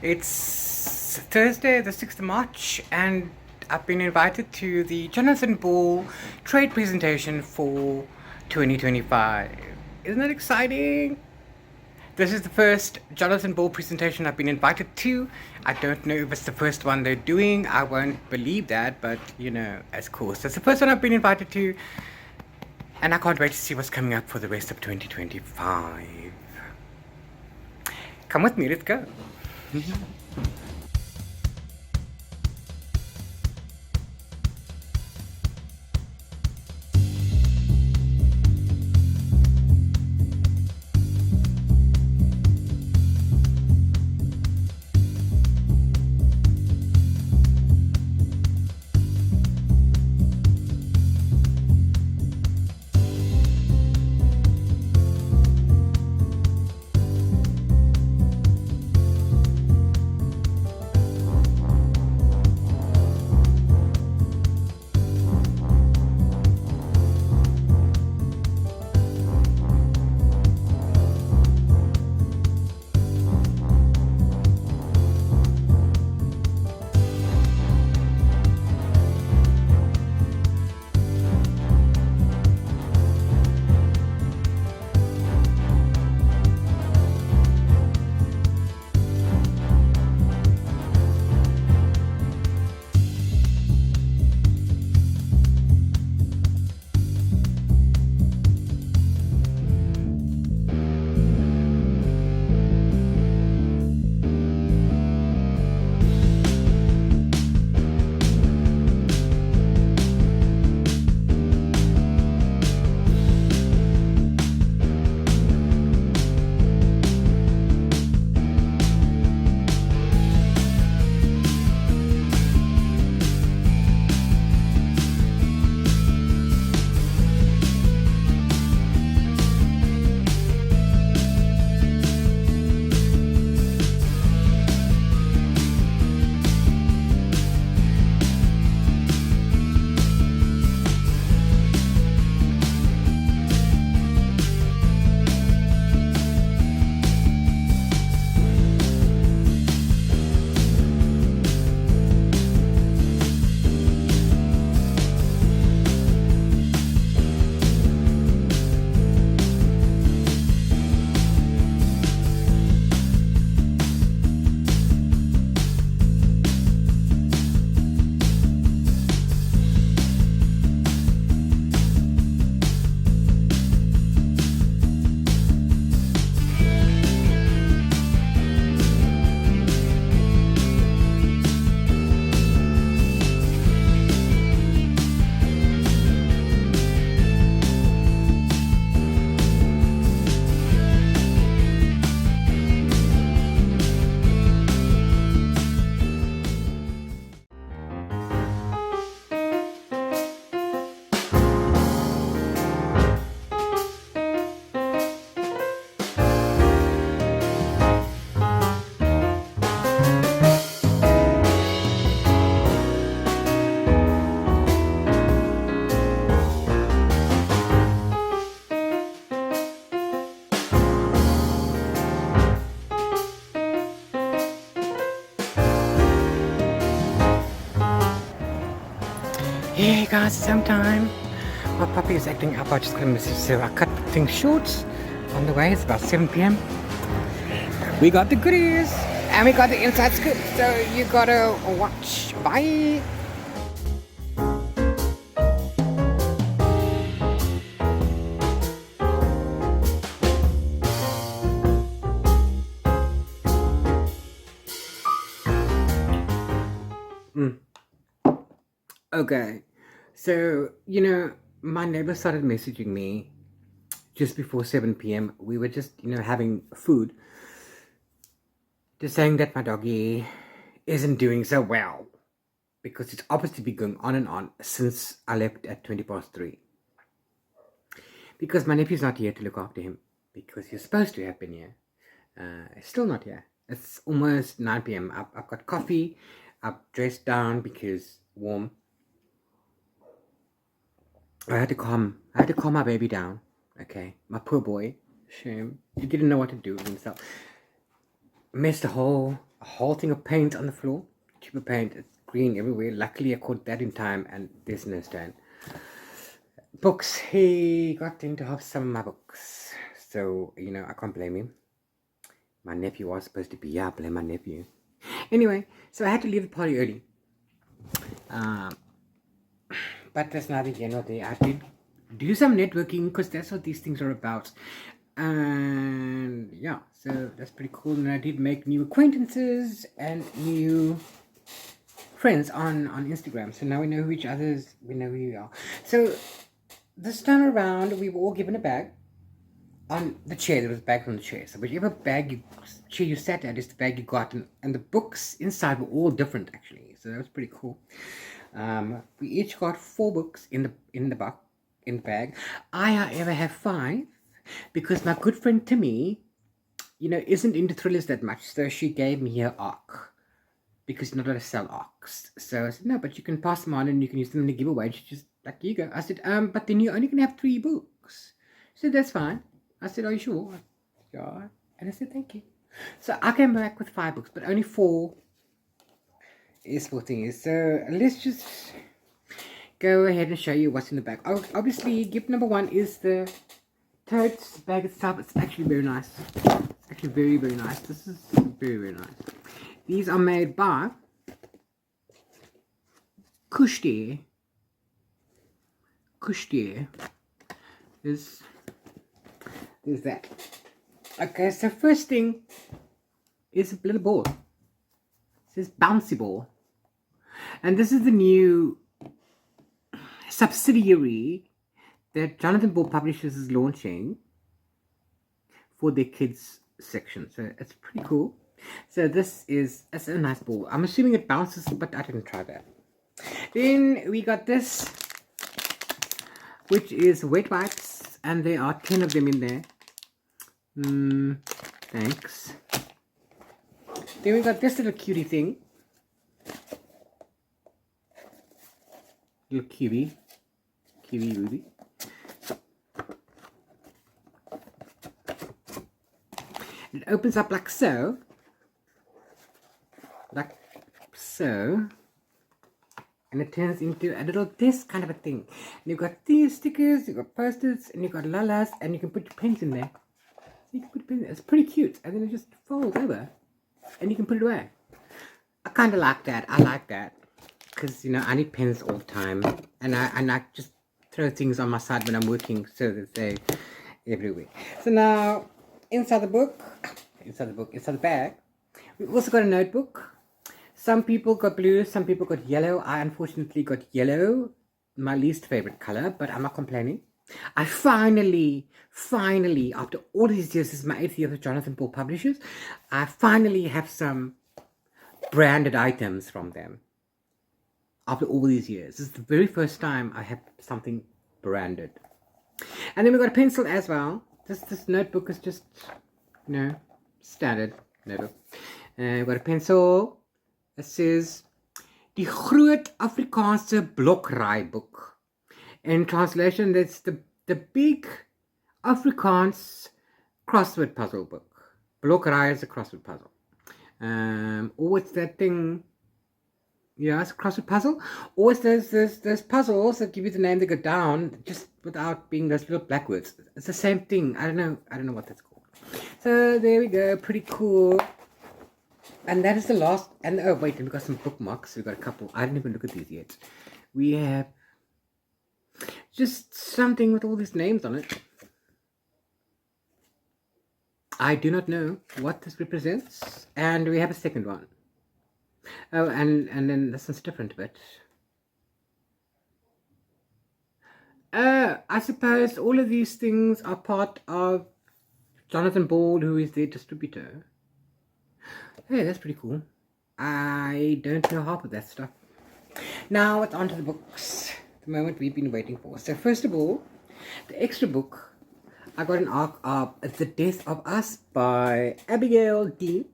It's Thursday, the 6th of March, and I've been invited to the Jonathan Ball Trade Presentation for 2025. Isn't that exciting? This is the first Jonathan Ball presentation I've been invited to. I don't know if it's the first one they're doing. I won't believe that, but of course, it's the first one I've been invited to, and I can't wait to see what's coming up for the rest of 2025. Come with me, let's go. Hey guys, it's home time. My puppy is acting up. I just got a message, so I cut things short. On the way, it's about 7 p.m. We got the goodies, and we got the inside scoop, so you gotta watch. Bye. Okay. So, my neighbor started messaging me just before 7 p.m. We were just, having food. Just saying that my doggy isn't doing so well because it's obviously been going on and on since I left at 3:20. Because my nephew's not here to look after him because he's supposed to have been here. He's still not here. It's almost 9 p.m. I've got coffee. I've dressed down because warm. I had to calm my baby down. Okay, my poor boy. Shame. He didn't know what to do with himself. Missed the whole a whole thing of paint on the floor. Cheaper paint, it's green everywhere. Luckily I caught that in time and there's no stain. Books, he got into have some of my books. So, I can't blame him. My nephew was supposed to be here. I blame my nephew. Anyway, so I had to leave the party early. But that's neither here nor there. I did do some networking because that's what these things are about. And yeah, so that's pretty cool. And I did make new acquaintances and new friends on Instagram. So now we know who each other's, we know who we are. So this time around, we were all given a bag. On the chair, there was a bag on the chair. So whichever chair you sat at is the bag you got. And the books inside were all different, actually. So that was pretty cool. We each got 4 books in the bag. I, however, have 5 because my good friend Timmy, isn't into thrillers that much. So she gave me her ARC because you're not allowed to sell ARCs. So I said, no, but you can pass them on and you can use them in a giveaway. And she just, like, here you go. I said, but then you're only going to have 3 books. She said, that's fine. I said, are you sure? Yeah. And I said, thank you. So I came back with 5 books, but only 4 is for things. So let's just go ahead and show you what's in the bag. Obviously, gift number 1 is the tote bag itself. It's actually very nice. It's actually very, very nice. This is very, very nice. These are made by Kushtier. There's that. Okay, so first thing is a little ball. It says bouncy ball. And this is the new subsidiary that Jonathan Ball Publishers is launching for their kids section. So it's pretty cool. So it's a nice ball. I'm assuming it bounces, but I didn't try that. Then we got this, which is wet wipes, and there are 10 of them in there. Thanks. Then we got this little cutie thing. Little kiwi Ruby. It opens up like so. And it turns into a little this kind of a thing. And you've got these stickers, you've got post-its, and you've got lalas, and you can put your pens in there. So you can put pens in there. It's pretty cute. And then it just folds over, and you can put it away. I kind of like that. I like that. Because, I need pens all the time. And I just throw things on my side when I'm working so that they're everywhere. So now, inside the bag, we also got a notebook. Some people got blue, some people got yellow. I unfortunately got yellow, my least favorite color, but I'm not complaining. I finally, after all these years, this is my 8th year with Jonathan Ball Publishers, I finally have some branded items from them. After all these years. This is the very first time I have something branded. And then we got a pencil as well. This notebook is just, standard notebook. We've got a pencil. It says, Die Groot Afrikaanse Blokraaiboek. In translation, that's the big Afrikaans crossword puzzle book. Blokraai is a crossword puzzle. Or it's that thing, yeah, it's a crossword puzzle. Or it's those puzzles that give you the name that go down, just without being those little black words. It's the same thing. I don't know what that's called. So there we go, pretty cool. And that is the last, and oh wait, and we got some bookmarks. We got a couple. I didn't even look at these yet. We have just something with all these names on it. I do not know what this represents. And we have a second one. Oh, and then this one's different, but I suppose all of these things are part of Jonathan Ball, who is their distributor. Hey, that's pretty cool. I don't know half of that stuff. Now it's on to the books. The moment we've been waiting for. So first of all, the extra book, I got an arc of The Death of Us by Abigail Dean.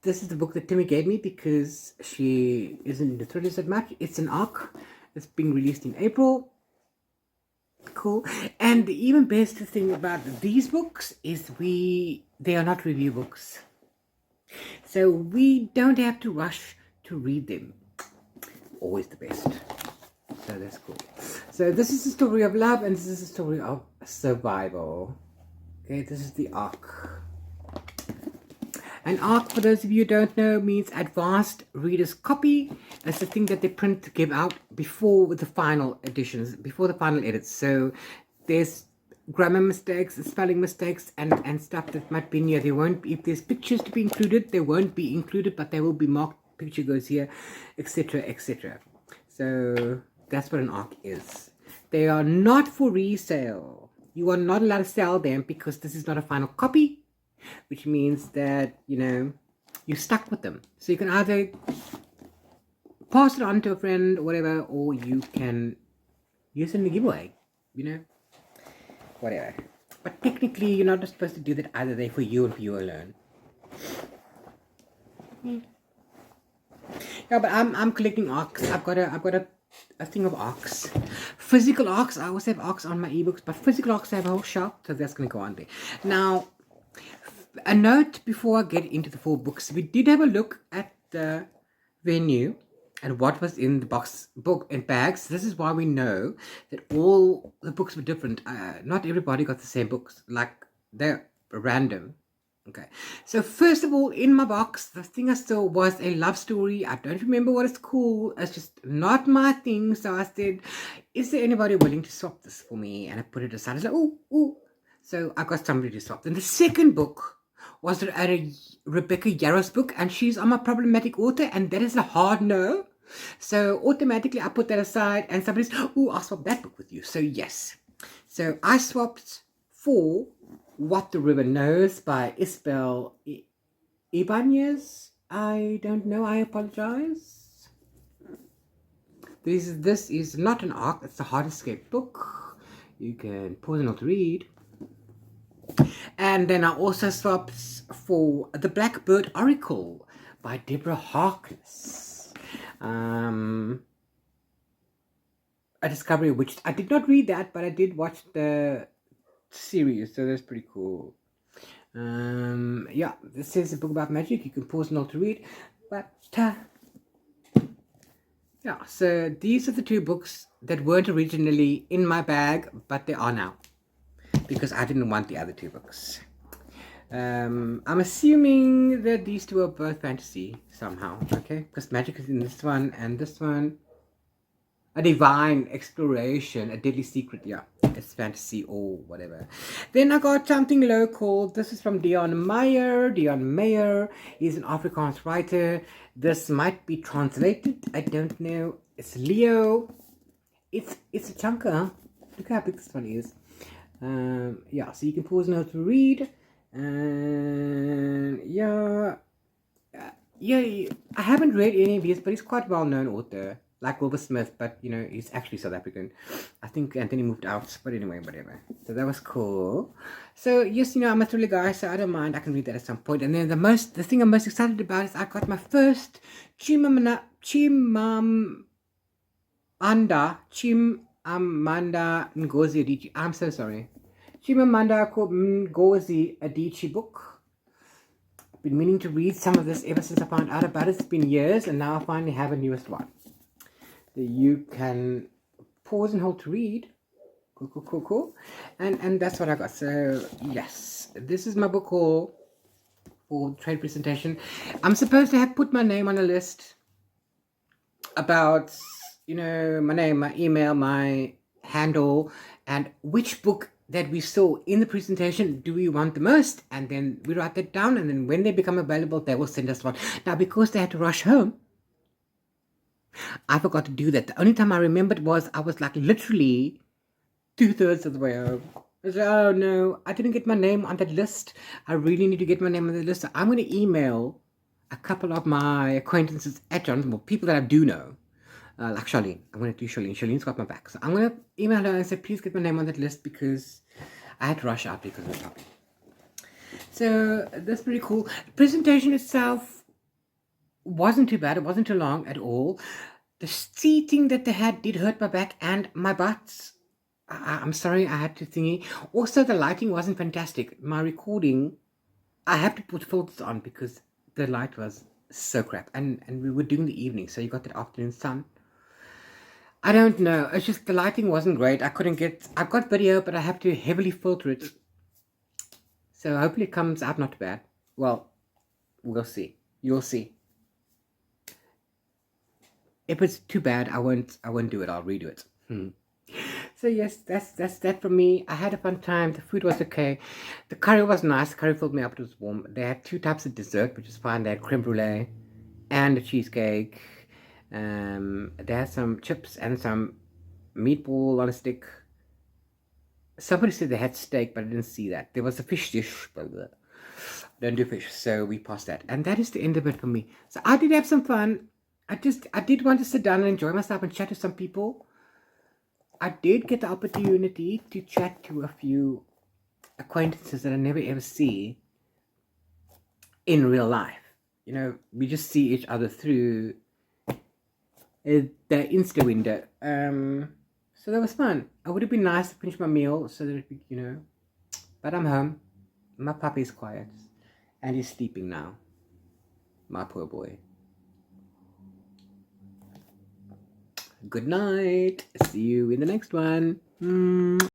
This is the book that Timmy gave me because she isn't into thrillers that much. It's an arc. It's being released in April. Cool. And the even best thing about these books is they are not review books. So we don't have to rush to read them. Always the best. So that's cool. So this is the story of love, and this is the story of survival. Okay, this is the ARC. An ARC, for those of you who don't know, means Advanced Reader's Copy. It's the thing that they print to give out before the final editions, before the final edits. So there's grammar mistakes, spelling mistakes, and stuff that might be in here. There won't be, if there's pictures to be included, they won't be included, but they will be marked. Picture goes here, etc., etc. So that's what an ARC is. They are not for resale. You are not allowed to sell them because this is not a final copy, which means that, you know, you're stuck with them. So you can either pass it on to a friend or whatever, or you can use it in a giveaway, you know, whatever. But technically, you're not supposed to do that either. They're for you and for you alone. Yeah, but I'm collecting ARCs. I've got a thing of ARCs. Physical ARCs. I always have ARCs on my ebooks, but physical ARCs I have a whole shelf, so that's gonna go on there. Now, a note before I get into the 4 books. We did have a look at the venue and what was in the book and bags. This is why we know that all the books were different. Not everybody got the same books. Like, they're random. Okay, so first of all, in my box, the thing I saw was a love story. I don't remember what it's called. It's just not my thing. So I said, is there anybody willing to swap this for me? And I put it aside. I was like, ooh. So I got somebody to swap. Then the second book was a Rebecca Yarros book, and she's on my problematic author, and that is a hard no. So automatically I put that aside, and somebody said, ooh, I'll swap that book with you. So yes. So I swapped for What the River Knows by Isabel Ibanez. I don't know. I apologize. This is not an ARC. It's a hard escape book. You can pause and not read. And then I also swapped for The Blackbird Oracle by Deborah Harkness. A discovery which I did not read that, but I did watch the series, so that's pretty cool. Yeah, this is a book about magic. You can pause and not to read, but yeah, so these are the 2 books that weren't originally in my bag, but they are now because I didn't want the other 2 books. I'm assuming that these 2 are both fantasy somehow, okay? Because magic is in this one and this one. A divine exploration, a deadly secret, yeah. It's fantasy or whatever. Then I got something local. This is from Dion Meyer. Dion Meyer is an Afrikaans writer. This might be translated. I don't know. It's Leo. It's a chunker. Look how big this one is. Yeah, so you can pause now to read. And yeah, I haven't read any of his, but he's quite a well-known author. Like Wilbur Smith, but you know, he's actually South African. I think Anthony moved out, but anyway, whatever. So that was cool. So yes, you know, I'm a thriller guy, so I don't mind. I can read that at some point. And then the thing I'm most excited about is I got my first Chimamanda Ngozi Adichie. I'm so sorry. Chimamanda Ngozi Adichie book. I've been meaning to read some of this ever since I found out about it. It's been years, and now I finally have a newest one. You can pause and hold to read. Cool. And that's what I got. So yes, this is my book haul for trade presentation. I'm supposed to have put my name on a list about, you know, my name, my email, my handle, and which book that we saw in the presentation do we want the most, and then we write that down, and then when they become available, they will send us one. Now, because they had to rush home, I forgot to do that. The only time I remembered was I was like literally 2/3 of the way home. I was like, oh no, I didn't get my name on that list. I really need to get my name on the list. So I'm going to email a couple of my acquaintances at Jonathan, well, people that I do know, like Charlene. I'm going to do Charlene. Charlene's got my back. So I'm going to email her and say, please get my name on that list because I had to rush out because of the topic. So that's pretty cool. The presentation itself wasn't too bad. It wasn't too long at all. The seating that they had did hurt my back and my butt. I'm sorry, I had to thingy. Also, the lighting wasn't fantastic. My recording, I have to put filters on because the light was so crap, and we were doing the evening, so you got that afternoon sun. I don't know. It's just the lighting wasn't great. I've got video, but I have to heavily filter it. So hopefully it comes out not bad. Well, we'll see. You'll see. If it's too bad, I won't do it. I'll redo it. So yes, that's that from me. I had a fun time. The food was okay. The curry was nice. The curry filled me up. It was warm. They had 2 types of dessert, which is fine. They had creme brulee and a cheesecake. They had some chips and some meatball on a stick. Somebody said they had steak, but I didn't see that. There was a fish dish, but don't do fish, so we passed that. And that is the end of it for me. So I did have some fun. I did want to sit down and enjoy myself and chat to some people. I did get the opportunity to chat to a few acquaintances that I never ever see in real life. You know, we just see each other through the Insta window. So that was fun. It would have been nice to finish my meal so that, you know, but I'm home. My puppy's quiet and he's sleeping now. My poor boy. Good night. See you in the next one.